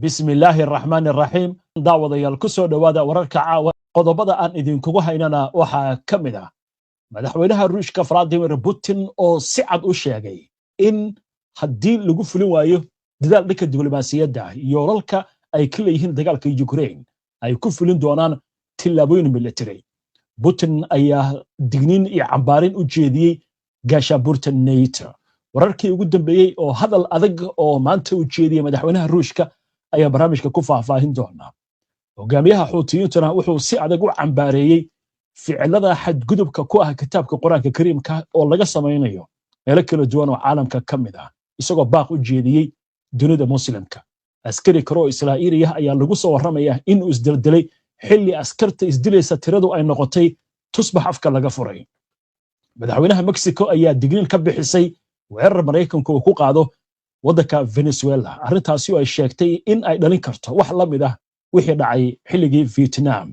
بسم الله الرحمن الرحيم daawadayaal ku soo dhawaada wararka caawa qodobada aan idinkugu haynana waxa kamid ah madaxweynaha Ruushka Vladimir Putin oo si cad u sheegay in haddii lagu fulin waayo dadaal dhanka diblomaasiyadda iyo lalka ay ka leeyihiin dagaalka Ukraine ay ku fulin doonaan tillaabooyin military. Putin ayaa digniin iyo cambaarin u jeediyey gaashaanbuurta NATO. wararkii ugu dambeeyay oo hadal adag oo maanta u jeediyay madaxweynaha Ruushka ayaa barnaamijka ku faahfaahin doona. hogaamiyaha Xuutiyiintuna wuxuu si adag u cambaareeyay ficilada xadgudubka ku ah kitaabka Quraanka Kariimka oo laga samaynayo meelo kala duwan oo caalamka ka mid ah isagoo baaq u jeediyay dunida muslimka. askari karo Israa'iiliya ayaa lagu soo waramayaa in uu isdilay xilli askarta isdilaysa tiradu ay noqotay tusbax afka laga furay. madaxweynaha Mexico ayaa digniin ka bixisay weerar Mareykanku uu ku qaado waddanka Venezuela. arrintaasi oo ay sheegtay in ay dhalin karto wax la mid ah wixii dhacay xilligii Vietnam.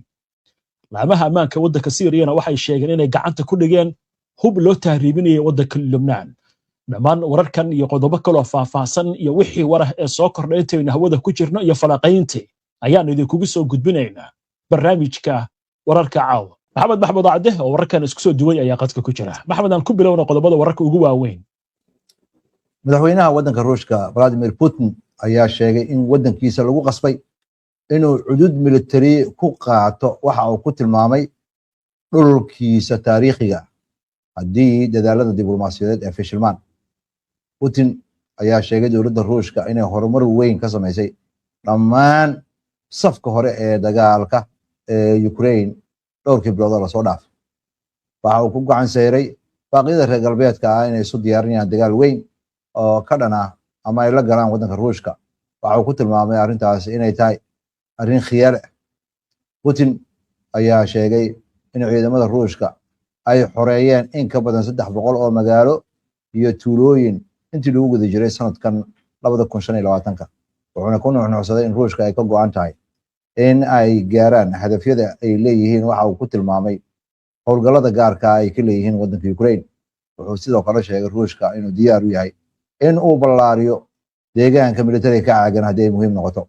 laamaha ammaanka waddanka Syria waxay sheegeen inay gacanta ku dhigeen hub loo tahriibinayay waddanka Lebanon. dhammaan wararkan iyo qodobo kale oo faahfaahsan iyo wixii warah ee soo kordhay intayna hawada ku jirno iyo falaqayntii ayaan idinkugu soo gudbinaynaa barnaamijka wararka caawa. maxamed maxmud acde oo wararkan isku soo duway ayaa qadka ku jira. maxamed, aan ku bilowna qodobada wararka ugu waaweyn. madaxweynaha waddanka Ruushka Vladimir Putin ayaa sheegay in waddankiisa lagu qasbay inuu cudud military ku qaato waxa uu ku tilmaamay dhulkiisa taariikhiga haddii dadaalada diblomaasiyadeed ee fashilmaan. Putin ayaa sheegay dowladda Ruushka inay horumar weyn ka samaysay dhammaan safka hore ee dagaalka ee Ukraine dhowrkii bilood oo lasoo dhaafay. waxa uu ku gacan sayray baaqyada reer galbeedka ah inay isu diyaarinayaan dagaal weyn oo ka dhan ah ama ay la galaan waddanka Ruushka. waxa uu ku tilmaamay arrintaas inay tahay arrin khiyaali ah. Putin ayaa sheegay in ciidamada Ruushka ay xoreeyeen in ka badan 300 oo magaalo iyo tuulooyin intii lagu guda jiray sanadkan 2025. wuxuuna ku nuuxnuuxsaday in Ruushka ay ka go'an tahay in ay gaaraan hadafyada ay leeyihiin. waxa uu ku tilmaamay howlgallada gaarka ay ka leeyihiin waddanka Ukraine. wuxuu sidoo kale sheegay Ruushka inuu diyaar u yahay in uu ballaariyo deegaanka militariga ka caagan haddii ay muhiim noqoto.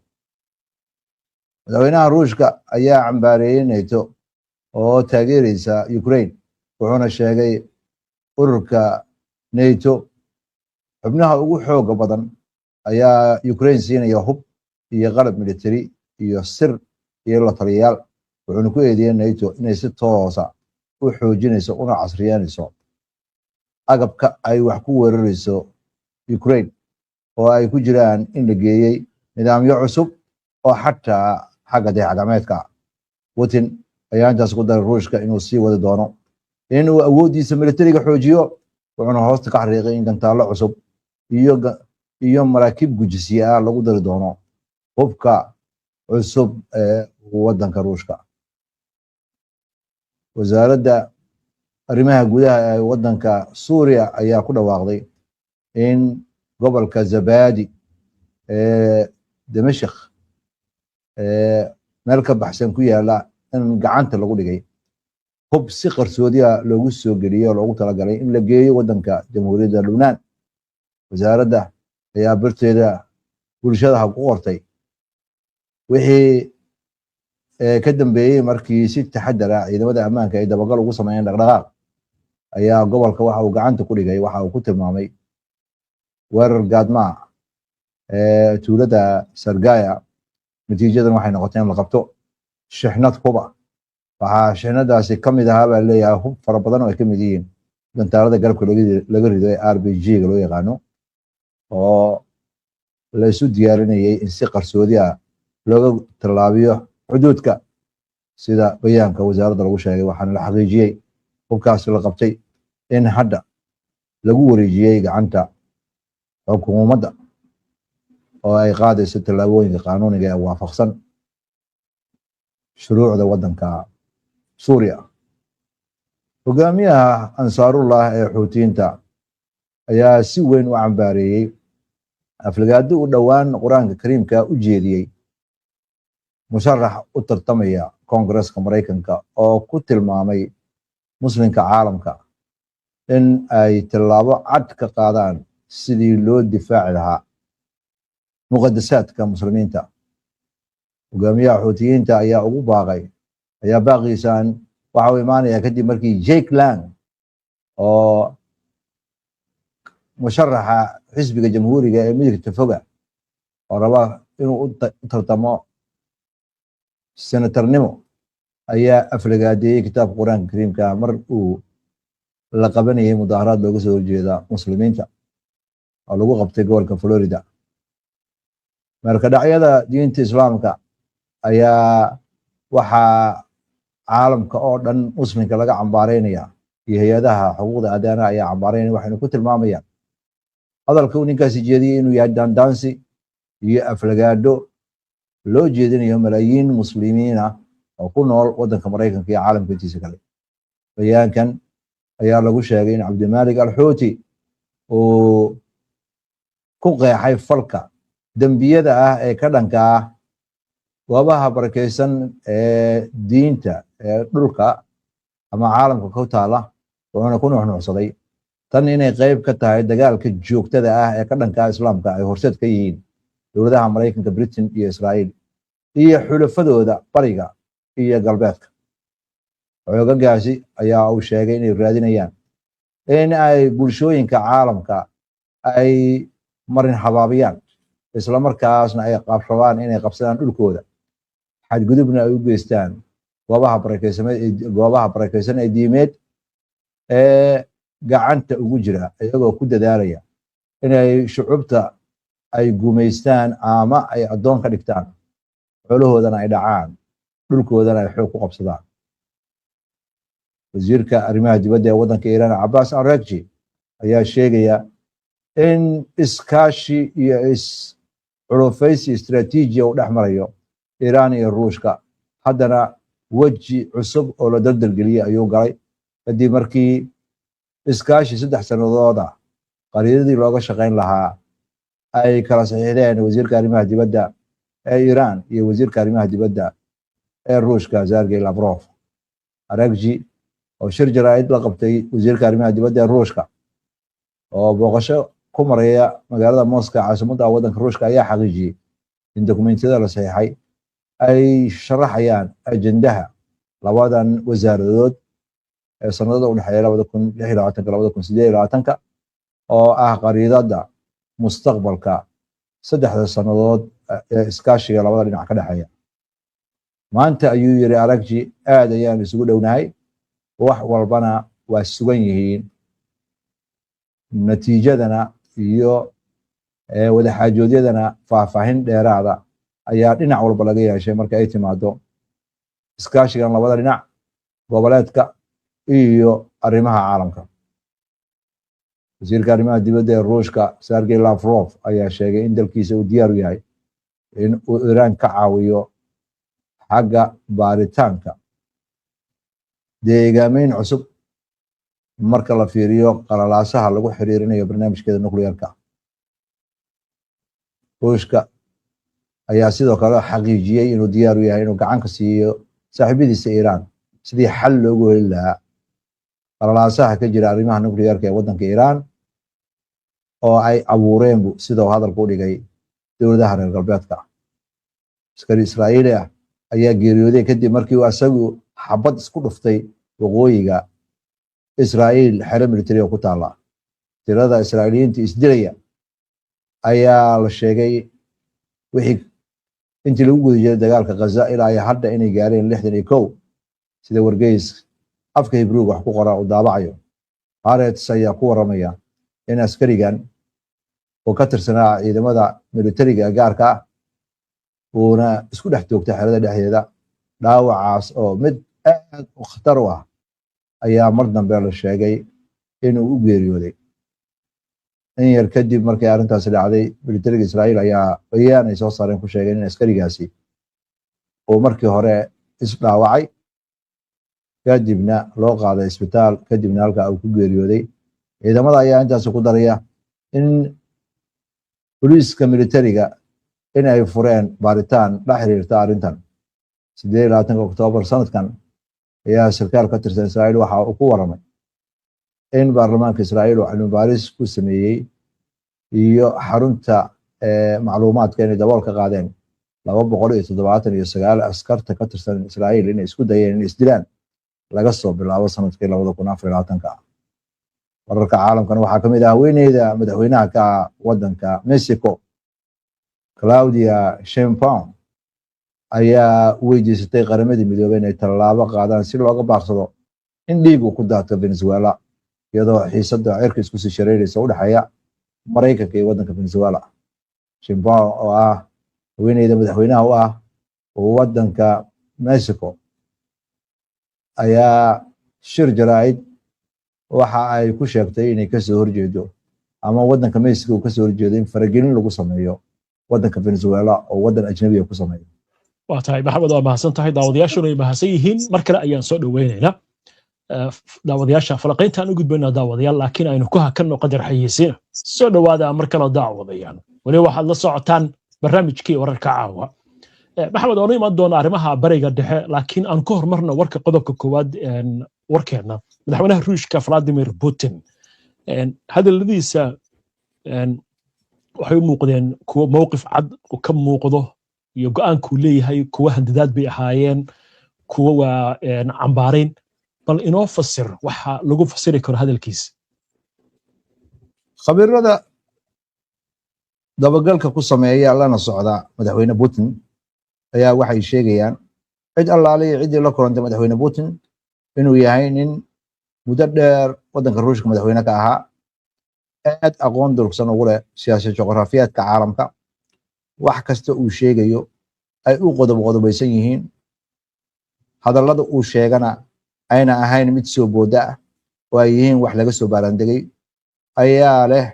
madaxweynaha Ruushka ayaa cambaareeyay NATO oo taageeraysa Ukraine, wuxuuna sheegay ururka NATO xubnaha ugu xooga badan ayaa Ukraine siinaya hub iyo qalab military iyo sir iyo la taliyayaal. wuxuuna ku eedeeyay NATO inay si toosa u xoojinayso una casriyeynayso agabka ay wax ku weerarayso Ukraine, oo ay ku jiraan in la geeyay nidaamyo cusub oo xataa xagga dayax-gacmeedka. Putin ayaa intaas ku daray Ruushka inuu sii wadi doono inuu awoodiisa militariga xoojiyo, wuxuuna hoosta ka xariiqay in gantaalo cusub iyo maraakiib gujisiye ah lagu dari doono hubka cusub ee waddanka Ruushka. wasaaradda arrimaha gudaha ee waddanka Suuriya ayaa ku dhawaaqday in gobolka Zabadi ee Dimashq meel ka baxsan ku yaala in gacanta lagu dhigay hub si qarsoodi ah loogu soo geliyay oo loogu talagalay in la geeyo waddanka Jamhuuriyadda Lebanon. wasaaradda ayaa barteeda bulshada ku qortay wixii ka dambeeyay markii si taxaddar ah ciidamada ammaanka ay dabagal ugu sameeyeen dhaqdhaqaaq ayaa gobolka waxa uu gacanta ku dhigay. waxa uu ku tilmaamay weerar gaadma ee tuulada Sargaya. natiijadan waxay noqotay in la qabto shixnad huba. waxaa shixnadaasi ka mid ahaa baa leeyahay hub fara badan oo ay ka mid yihiin gantaalada garabka laga rido ee RPG-ga loo yaqaano, oo la isu diyaarinayay in si qarsoodi ah looga tallaabiyo xuduudka sida bayaanka wasaaradda lagu sheegay. waxaana la xaqiijiyey hubkaasi la qabtay in hadda lagu wareejiyey gacanta xukuumadda oo ay qaadayso tallaabooyinka qaanuuniga ee waafaqsan shuruucda waddanka Suuriya. hogaamiyaha Ansaarullah ee Xuutiyiinta ayaa si weyn u cambaareeyay aflagaado u dhowaan Quraanka Kariimka u jeediyey musharax u tartamaya Koongareeska Mareykanka oo ku tilmaamay muslimka caalamka in ay tallaabo cad ka qaadaan sidii loo difaaci lahaa muqaddasaadka muslimiinta hogaamiyaha xuutiyiinta ayaa ugu baaqay ayaa baaqiisaan waxa uu imaanaya kadib markii Jake Lang oo musharaxa xisbiga jamhuuriga ee midigta foga oo raba inuu u tartamo senatarnimo ayaa aflagaadeeyay kitaabka quraanka kariimka mar uu la qabanayay mudaaharaad looga soo horjeeda muslimiinta oo lagu qabtay gobolka Florida. marka dhacyada diinta islaamka ayaa waxaa caalamka oo dhan muslimka laga cambaareynaya iyo hay'adaha xuquuqda aadanaha ayaa cambaareynaya waxayna ku tilmaamayaan hadalka uu ninkaasi jeediyay inuu yahay daandaansi iyo aflagaado loo jeedinayo malaayiin muslimiin ah oo ku nool waddanka Mareykanka iyo caalamka intiisa kale. bayaankan ayaa lagu sheegay in Cabdimalik Al-Xuuti uu ku qeexay falka dambiyada ah ee ka dhanka ah goobaha barakeysan ee diinta ee dhulka ama caalamka ku taala wuxuuna ku nuuxnuuxsaday tan inay qayb ka tahay dagaalka joogtada ah ee ka dhanka islaamka ay horseed ka yihiin dowladaha Mareykanka, Britain iyo Israa'iil iyo xulafadooda bariga iyo galbeedka. xoogagaasi ayaa uu sheegay inay raadinayaan in ay bulshooyinka caalamka ay marin habaabiyaan isla markaasna ay qabsadaan inay qabsadaan dhulkooda xadgudubna ay u geystaan goobaha barakeysan ee diimeed ee gacanta ugu jira iyagoo ku dadaalaya inay shucubta ay gumaystaan ama ay addoon ka dhigtaan xoolahoodana ay dhacaan dhulkoodana ay xoog ku qabsadaan. wasiirka arrimaha dibadda ee waddanka Iiraan Abbas Araghchi ayaa sheegaya in iskaashi iyo is-culufaysi istiraatiiji u dhex marayo Iiraan iyo Ruushka haddana weji cusub oo la dardargeliyay ayuu galay kadib markii iskaashi 3 sannadood ah qariidadii looga shaqayn lahaa ay kala saxiixdeen wasiirka arrimaha dibadda ee Iiraan iyo wasiirka arrimaha dibadda ee Ruushka Sergey Lavrov. Araghchi oo shir jaraa'id la qabtay wasiirka arrimaha dibadda ee Ruushka oo booqasho ku maraya magaalada Moscow caasimadda waddanka Ruushka ayaa xaqiijiyay in dokumentiyada la saxiixay ay sharaxayaan ajendaha labadan wasaaradood ee sanadada u dhexeeya 2026-2028 oo ah qariidada mustaqbalka 3 sannadood ee iskaashiga labada dhinac ka dhexeeya. maanta ayuu yiri Araghchi aad ayaan isugu dhownahay wax walbana waa sugan yihiin natiijadana iyo wada xaajoodyadana faahfaahin dheeraada ayaa dhinac walba laga yeeshay marka ay timaado iskaashigan labada dhinac goboleedka iyo arrimaha caalamka. wasiirka arrimaha dibadda ee Ruushka Sergey Lavrov ayaa sheegay in dalkiisa uu diyaar u yahay in uu Iiraan ka caawiyo xagga baaritaanka deegaameyn cusub marka la fiiriyo qalalaasaha lagu xiriirinayo barnaamijkeeda nukliyeerka. Ruushka ayaa sidoo kale xaqiijiyay inuu diyaar u yahay inuu gacan ka siiyo saaxiibadiisa Iiraan sidii xal loogu heli lahaa qalalaasaha ka jira arrimaha nukliyeerka ee waddanka Iiraan oo ay abuureen sidoo hadalku u dhigay dowladaha reer galbeedka. askari Israa'iili ah ayaa geeriyooday kadib markii uu asagu xabad isku dhuftay waqooyiga Israa'iil xero militari oo ku taala. tirada Israa'iiliyiinta isdilaya ayaa la sheegay wixii intii lagu guda jiray dagaalka Gaza ilaa hadda inay gaareen 61 sida wargeys afka Hebrew wax ku qora oo daabacayo. Haaretz ayaa ku waramaya in askarigan oo ka tirsanaa ciidamada militariga gaarka ah uuna isku dhex toogtay xerada dhexdeeda dhaawacaas oo mid aad u khatar u ah ayaa mar dambe la sheegay inuu u geeriyooday. in yar kadib markay arrintaasi dhacday militariga Israa'iil ayaa bayaan ay soo saareen ku sheegeen in askarigaasi oo markii hore isdhaawacay kadibna loo qaaday isbitaal kadibna halka uu ku geeriyooday. ciidamada ayaa intaas ku daraya in booliiska militariga in ay fureen baaritaan la xiriirta arrintan. 28 Oktoobar sanadkan ayaa sarkaal ka tirsan Israa'iil waxa uu ku waramay in baarlamaanka Israa'iil uu cilmi baaris ku sameeyay iyo xarunta macluumaadka inay dabool ka qaadeen 279 askarta ka tirsan Israa'iil inay isku dayeen inay isdilaan laga soo bilaabo sanadkii 2024 wararka caalamkan waxaa ka mid ah haweeneyda madaxweynaha ka wadanka Mexico Claudia Sheinbaum ayaa weydiisatay qaramada midoobay inay tallaabo qaadaan si looga baaqsado in dhiig uu ku daato Venezuela iyadoo xiisadda cirka isku sii shareeraysa u dhaxaya Mareykanka iyo wadanka Venezuela. Sheinbaum oo ah haweeneyda madaxweynaha u ah wadanka Mexico ayaa shir jaraa'id waxa ay ku sheegtay inay ka soo horjeedo ama wadanka Mexico ka soo horjeedo in faragelin lagu sameeyo wadanka Venezuela oo wadan ajnabi ah ku sameeyo. waa tahay maxamed waa mahadsan tahay daawadayaashuna ay mahadsan yihiin mar kale ayaan soo dhaweynaynaa daawadayaasha falaqayntaan u gudbaynaa daawadayaal laakiin aynu ku hakanno qadar xayeysiina soo dhawaada mar kale daawadayaal wali waxaad la socotaan barnaamijkii wararka caawa maxamed oo imaan doona arrimaha bariga dhexe laakiin aan ku hormarno warka qodobka koowaad warkeena madaxweynaha ruushka Vladimir Putin hadaladiisa waxay u muuqdeen kuwa mowqif cad oo ka muuqdo iyo go'aankuu leeyahay kuwa handadaad bay ahaayeen kuwa waa cambaarayn bal inoo fasir waxa lagu fasiri karo hadalkiisa khabiirada dabagalka ku sameeya lana socda madaxweyne Putin ayaa waxay sheegayaan cid allaale cidii la kulantay madaxweyne Putin inuu yahay nin muddo dheer wadanka ruushka madaxweyne ka ahaa aad aqoon durugsan ugu leh siyaasadda juqraafiyaadka caalamka wax kasta uu sheegayo ay u qodobaysan yihiin hadallada uu sheegana ayna ahayn mid soo booda ah oo ay yihiin wax laga soo baarandegay ayaa leh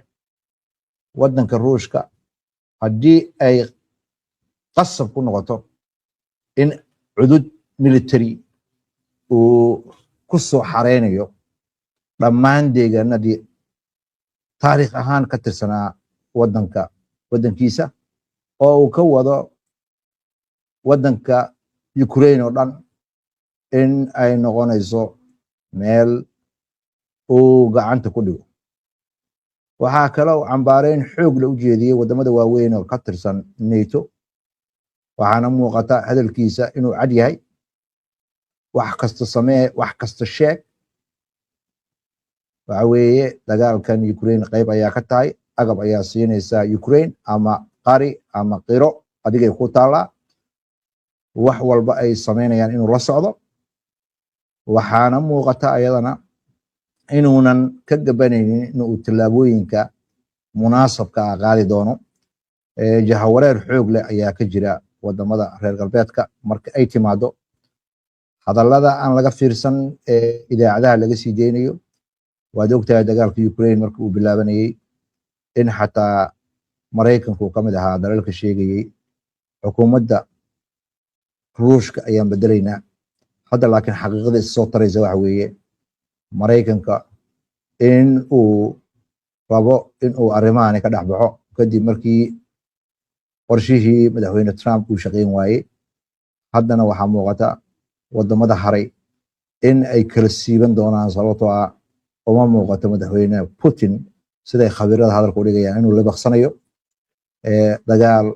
wadanka ruushka haddii ay qasab ku noqoto in cudud military uu ku soo xareynayo dhammaan deegaanadii taariikh ahaan ka tirsanaa wadankiisa oo uu ka wado wadanka Ukraine oo dhan in ay noqonayso meel uu gacanta ku dhigo waxaa kale oo cambaareyn xoog la u jeediyey wadamada waaweyn oo ka tirsan NATO waxaana muuqata hadalkiisa inuu cad yahay wax kasta samee wax kasta sheeg waxa weeye dagaalkan Ukraine qayb ayaa ka tahay agab ayaa siinaysa Ukraine ama qari ama qiro adigay ku taala wax walba ay sameynayaan inuu la socdo waxaana muuqata ayadana inuunan ka gabanaynin inuu tallaabooyinka munaasabka ah qaadi doono jahawareer xoog leh ayaa ka jira wadamada reer galbeedka marka ay timaado hadallada aan laga fiirsan idaacadaha laga sii deynayo waad ogtahay dagaalka Ukraine markii uu bilaabanayay in xataa Mareykanku ka mid ahaa dalalka sheegayay xukuumadda ruushka ayaan bedelaynaa hadda laakiin xaqiiqada soo taraysa waxa weeye Mareykanka in uu rabo in uu arrimahan ka dhaxbaxo kadib markii qorshihii madaxweyne Trump uu shaqeyn waayay haddana waxaa muuqata wadamada haray in ay kala siiban doonaan sababtoo ah uma muuqato madaxweyne Putin siday khabiirada hadalku dhigayaan inuu la baqsanayo dagaal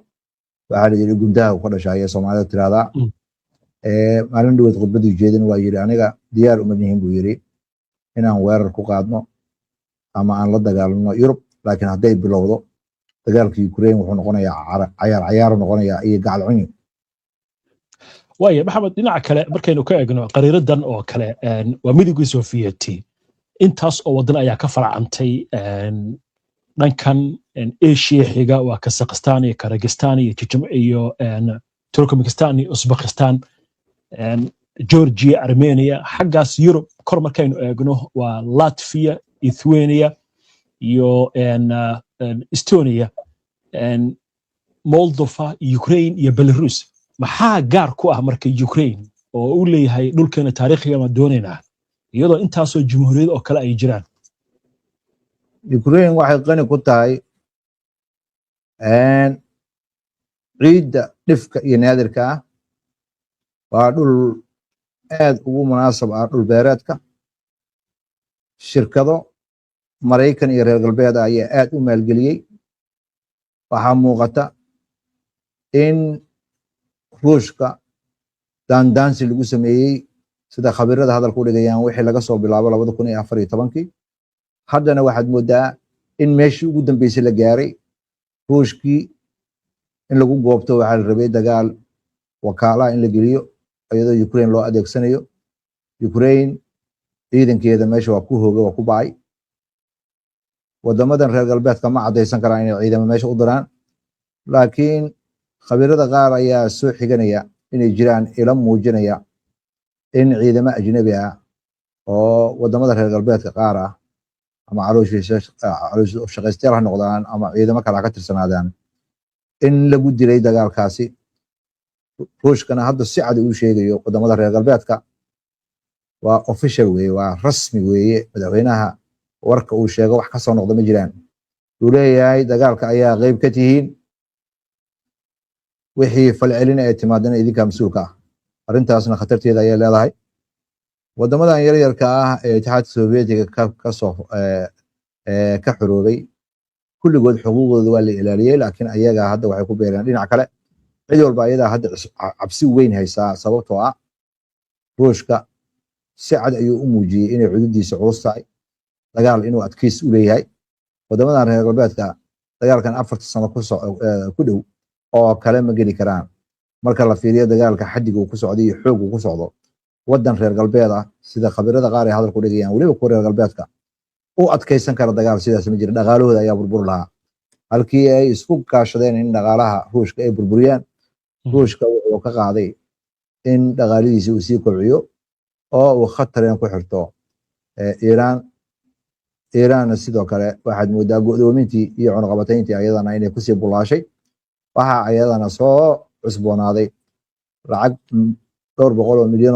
waxaa la yiri gundaha ka dhashay Soomaalida tirada maalin dhaweed khudbadii jeedin waa yiri aniga diyaar uma nihin buu yiri inaan weerar ku qaadno ama aan la dagaalano Yurub laakiin hadday bilowdo dagaalka Ukraine wuxuu noqonayaa cayaar noqonayaa iyo gacal cunyo waaye maxamed dhinaca kale markaynu ka eegno qariiradan oo kale waa midowgii Sofiyeeti intaas oo wadan ayaa ka farcantay dhankan Asia xiga waa Kazakhstan iyo Kyrgyzstan iyo iyo Turkmenistan iyo Uzbekistan Georgia Armenia xaggaas Europe kor markaynu eegno waa Latvia Lithuania iyo Estonia Moldova Ukraine iyo Belarus maxaa gaar ku ah marka Ukraine oo uu leeyahay dhulkeena taariikhiga ma doonaynaa iyadoo intaasoo jumhuuriyad oo kale ay jiraan Ukraine waxay qani ku tahay ciidda dhifka iyo naadirka ah waa dhul aad ugu munaasab ah dhul beereedka shirkado Mareykan iyo reer galbeed ayaa aad u maalgeliyay waxaa muuqata in ruushka daandaansi lagu sameeyey sida khabiirada hadalka u dhigayaan wixii laga soo bilaabo 2014 haddana waxaad moodaa in meeshii ugu dambeysay la gaaray ruushkii in lagu goobto waxaa la rabay dagaal wakaalaha in la geliyo iyadoo Ukraine loo adeegsanayo Ukraine ciidankeeda meesha waa ku hooga waa ku bacay wadamadan reer galbeedka ma cadaysan karaan inay ciidamo meesha u diraan laakiin khabiirada qaar ayaa soo xiganaya inay jiraan ila muujinaya in ciidamo ajnabi ah oo wadamada reer galbeedka qaar ah ama caloosh shaqaystayaal ha noqdaan ama ciidamo kale ka tirsanaadaan in lagu dilay dagaalkaasi ruushkana hadda si cad uu sheegayo wadamada reer galbeedka waa official weeye waa rasmi weeye madaxweynaha warka uu sheego wax ka soo noqda ma jiraan uu leeyahay dagaalka ayaa qayb ka tihiin wixii falcelin ay timaadana idinka mas'uulka ah arrintaasna khatarteeda ayay leedahay wadamadan yaryarka ah ee Itixaadka Sovietiga ka xoroobay kulligood xuquuqdooda waa la ilaaliyay laakiin ayaga hadda waxay ku beereen dhinac kale cid walba ayada hadda cabsi weyn haysaa sababtoo ah ruushka si cad ayuu u muujiyey inay xuduudiisa culus tahay dagaal inuu adkeys u leeyahay wadamadan reer galbeedka dagaalkan 4 sano ku dhow oo kale ma geli karaan marka la fiiriyo dagaalka xadiga uu ku socday iyo xoog uu ku socdo wadan reer galbeed ah sida khabiirada qaar ay hadalku dhigayaan waliba ku reer galbeedka u adkeysan kara dagaal sidaas ma jira dhaqaalahooda ayaa burbur lahaa halkii ay isku kaashadeen in dhaqaalaha ruushka ay burburiyaan ruushka wuxuu ka qaaday in dhaqaalihiisa uu sii kobciyo oo uu khatareen ku xirto Iiraan sidoo kale waxaad moodaa go'doomintii iyo cunaqabatayntii ayadana inay kusii bulaashay waxa ayadana soo cusboonaaday lacag $200 milyan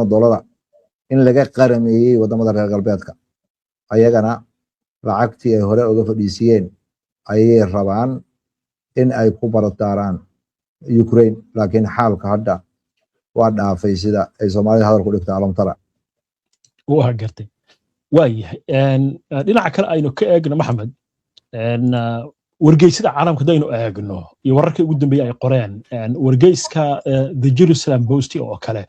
in laga qarameeyey wadamada reer galbeedka ayagana lacagtii ay hore uga fadhiisiyeen ayay rabaan in ay ku barataaraan Ukraine laakiin xaalka hadda waa dhaafay sida ay Soomaalida hadalku dhigtay alamtara waa gartay waayahay dhinaca kale aynu ka eegno maxamed wargeysada caalamka daynu eegno iyo wararkii ugu dambeeyay ay qoreen wargeyska The Jerusalem Post oo kale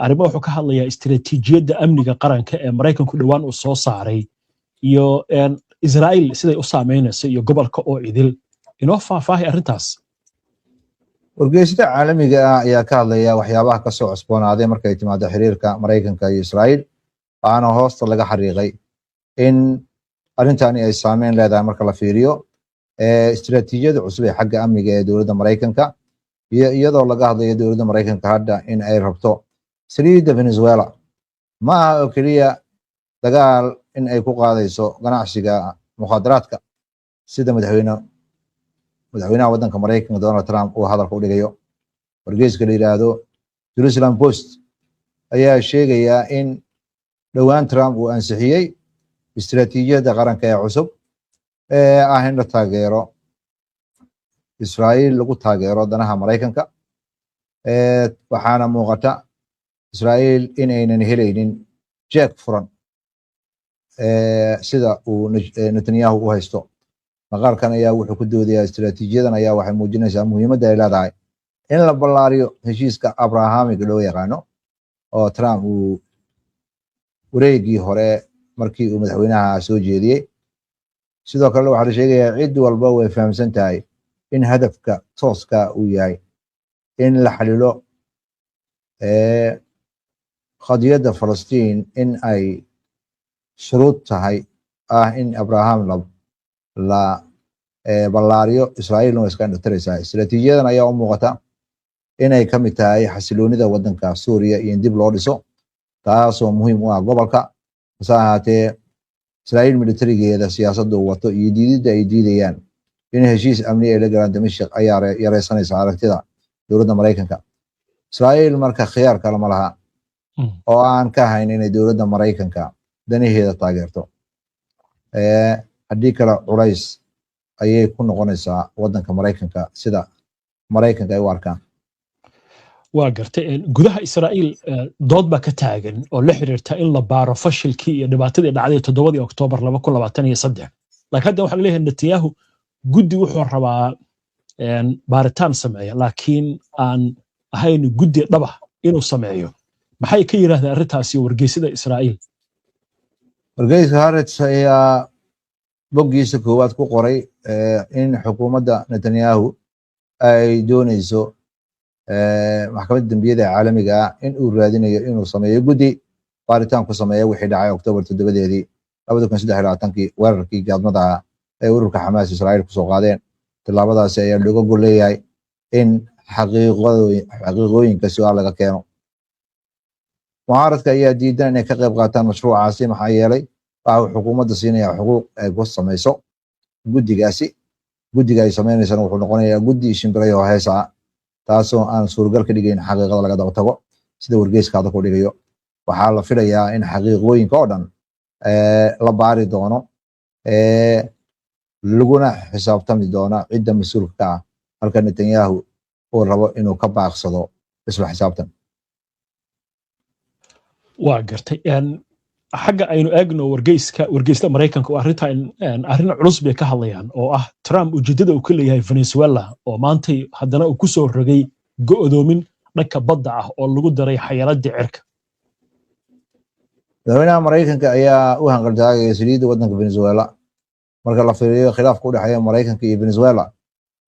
arrimo wuxuu ka hadlayaa istiraatiijiyadda amniga qaranka ee Mareykanku dhawaan uu soo saaray iyo Israel siday u saameynayso iyo gobolka oo idil inoo faahfaahay arrintaas wargeysada caalamiga ah ayaa ka hadlaya waxyaabaha ka soo cusboonaaday markay timaado xiriirka Mareykanka iyo Israel waxaana hoosta laga xariiqay in arrintani ay saameyn leedahay marka la fiiriyo istiraatiijiyada cusub ee xagga amniga ee dowladda Mareykanka iyo iyadoo laga hadlayo dowladda Mareykanka hadda in ay rabto saliidda Venezuela ma aha oo keliya dagaal in ay ku qaadayso ganacsiga mukhadaraadka sida madaxweynaha waddanka Mareykanka Donald Trump uu hadalka u dhigayo wargeyska la yiraahdo Jerusalem Post ayaa sheegaya in dhawaan Trump uu ansixiyey istiraatiijiyadda qaranka ee cusub ee ah in la taageero Israel lagu taageero danaha Mareykanka waxaana muuqata Israel inaynan helaynin jeeg furan sida uu Netanyahu u haysto maqaalkan ayaa wuxuu ku doodayaa istiraatiijiyadan ayaa waxay muujinaysaa muhiimadda ay leedahay in la ballaariyo heshiiska Abrahamiga loo yaqaano oo Trump uu wareegii hore markii uu madaxweynaha soo jeediyey sidoo kale waxaa la sheegayaa cid walba way fahamsan tahay in hadafka tooska uu yahay in la xalilo qadiyadda Falastiin in ay shuruud tahay in Abraham la ballaariyo Israa'iilna way iska indhatiraysaa istiraatiijiyadan ayaa u muuqata inay ka mid tahay xasiloonida waddanka Suuriya iyo in dib loo dhiso taasoo muhiim u ah gobolka hase ahaatee Israa'iil militarigeeda siyaasadda uu wato iyo diididda ay diidayaan in heshiis amni ay la galaan Damashq ayaa yareysanaysa aragtida dowladda Mareykanka Israa'iil marka khiyaar kale ma laha oo aan ka hayn inay dowladda Mareykanka danaheeda taageerto haddii kale culays ayay ku noqonaysaa waddanka Mareykanka sida Mareykanka ay u arkaan waa gartay gudaha Israa'iil dood baa ka taagan oo la xiriirta in la baaro fashilkii iyo dhibaatadii dhacday 7 Oktoobar 2023 laakiin hadda waxa la leeyahay Netanyahu guddi wuxuu rabaa baaritaan sameeya laakiin aan ahayn guddi dhaba inuu sameeyo maxay ka yiraahdeen arrintaasi wargeysada Israa'iil wargeyska Haaretz ayaa boggiisa koowaad ku qoray in xukuumadda Netanyahu ay doonayso maxkamadda dambiyada caalamiga in uu raadinayo inuu sameeyo guddi baaritaan ku sameeya wixii dhacay Oktoobar 7-deedii 2023 weerarkii gaadmada ee ururka Xamaas Israa'iil ku soo qaadeen tilaabadaas ayaa looga gol leeyahay in xaqiiqooyinka su'aal laga keeno mucaaradka ayaa diidan inay ka qayb qaataan mashruucaasi maxaa yeelay waxa uu xukuumadda siinaya xuquuq ay ku samayso guddiga ay samaynaysana wuxuu noqonayaa guddi shimbirayo heesa taasoo aan suuragal ka dhigayn xaqiiqada laga daba tago sida wargeyska hadda ku dhigayo waxaa la filayaa in xaqiiqooyinka oo dhan la baari doono laguna xisaabtami doona cidda mas-uulka ka ah halka Netanyahu uu rabo inuu ka baaqsado isla xisaabtan waa gartay xagga aynu eegno wargeysta Mareykanka oo arrin culus bay ka hadlayaan oo ah Trump ujeedada uu ka leeyahay Venezuela oo maantay haddana uu ku soo rogay go'doomin dhanka badda ah oo lagu daray xayiraadda cirka madaxweynaha Mareykanka ayaa u hanqaltaagaya saliidda waddanka Venezuela marka la fiiriyo khilaafka u dhexeeya Mareykanka iyo Venezuela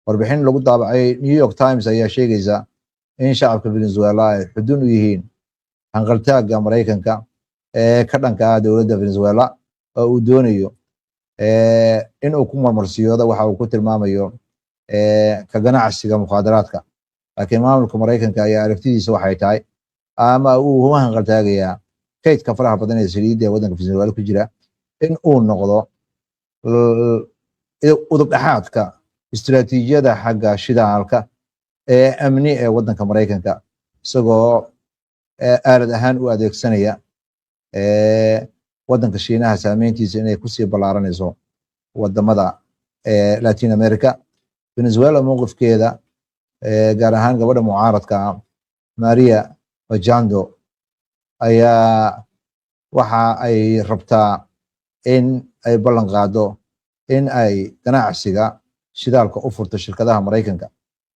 warbixin lagu daabacay New York Times ayaa sheegaysa in shacabka Venezuela ay xudun u yihiin hanqaltaaga Mareykanka ka dhanka ah dowladda Venezuela oo uu doonayo in uu ku marmarsiyoodo waxa uu ku tilmaamayo ka ganacsiga mukhaadaraadka laakiin maamulka Mareykanka ayaa aragtidiisa waxay tahay ama uu hanqaltaagayaa kaydka faraha badan ee saliidda ee waddanka Venezuela ku jira in uu noqdo udub dhexaadka istiraatiijiyada xagga shidaalka ee amni ee waddanka Mareykanka isagoo aalad ahaan u adeegsanaya waddanka Shiinaha saameyntiisa inay kusii ballaaranayso wadamada Latin America Venezuela mowqifkeeda gaar ahaan gabadha mucaaradka Maria Ojando ayaa waxa ay rabtaa in ay ballan qaado in ay ganacsiga shidaalka u furto shirkadaha Mareykanka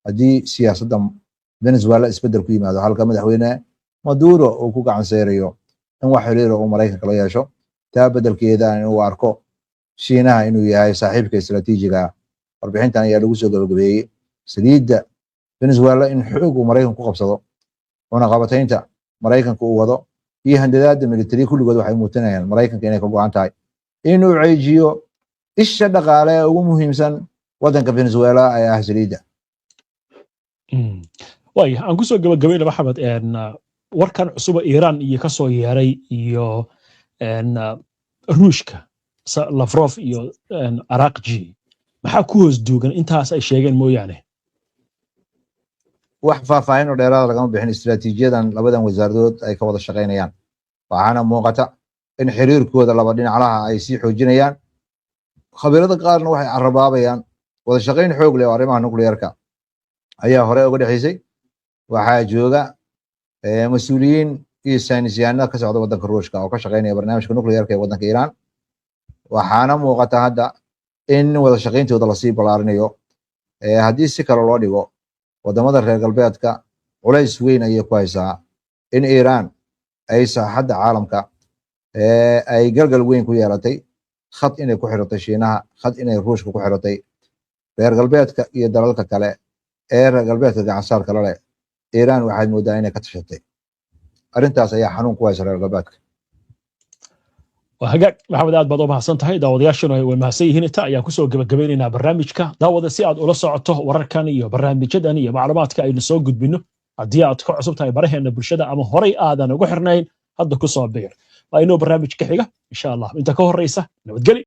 haddii siyaasadda Venezuela isbedel ku yimaado halka madaxweyne Maduro uu ku gacan seerayo in wax xiriir oo Mareykanka la yeesho taa bedelkeeda in uu arko Shiinaha inuu yahay saaxiibka istiraatiijiga warbixintan ayaa lagu soo gabagabeeyay saliidda Venezuela in xoog uu Mareykanku ku qabsado cunaqabataynta Mareykanka uu wado iyo handadaada military kulligood waxay muujinayaan Mareykanka inay ka go'an tahay inuu ceejiyo isha dhaqaale ugu muhiimsan waddanka Venezuela ay ah saliidda way aan ku soo gabagabeeyay Maxamed warkan cusub Iran iyo ka soo yeeray iyo Ruushka Lavrov iyo Araqji maxaa ku hoos duugan intaas ay sheegeen mooyaane wax faahfaahin oo dheeraad lagama bixin istiraatiijiyadan labadan wasaaradood ay ka wada shaqeynayaan waxaana muuqata in xiriirkooda laba dhinaclaha ay sii xoojinayaan khabiirada qaarna waxay carabaabayaan wada shaqeyn xoog leh oo arrimaha nukliyeerka ayaa hore uga dhaxaysay waxaa jooga mas'uuliyiin iyo saynisyahanada ka socda waddanka Ruushka oo ka shaqeynaya barnaamijka nukliyeerka ee waddanka Iran waxaana muuqata hadda in wada shaqeyntooda la sii ballaarinayo haddii si kale loo dhigo wadamada reer galbeedka culays weyn ayay ku haysaa in Iran ay saaxadda caalamka ay galgal weyn ku yeelatay khad inay ku xiratay Shiinaha khad inay Ruushka ku xiratay reer galbeedka iyo dalalka kale ee reer galbeedka gacansaarka la leh Iran waxay moodaa inay ka tashatay arrintaas ayaa xanuun ku haysa reer galbeedka وهجاك محمد عاد بدو محسن تهي داودياشنا والمحسيين تا ayaa kusoo gabagabeynayna barnaamijka daawada si aad ula socoto wararkan iyo barnaamijyadan iyo macluumaadka aynu soo gudbino haddii aad ka cusub tahay baraheena bulshada ama horay aadan ugu xirnayn hadda ku soo biir waa inuu barnaamij ka xiga insha Allah inta ka horeysa nabadgelyo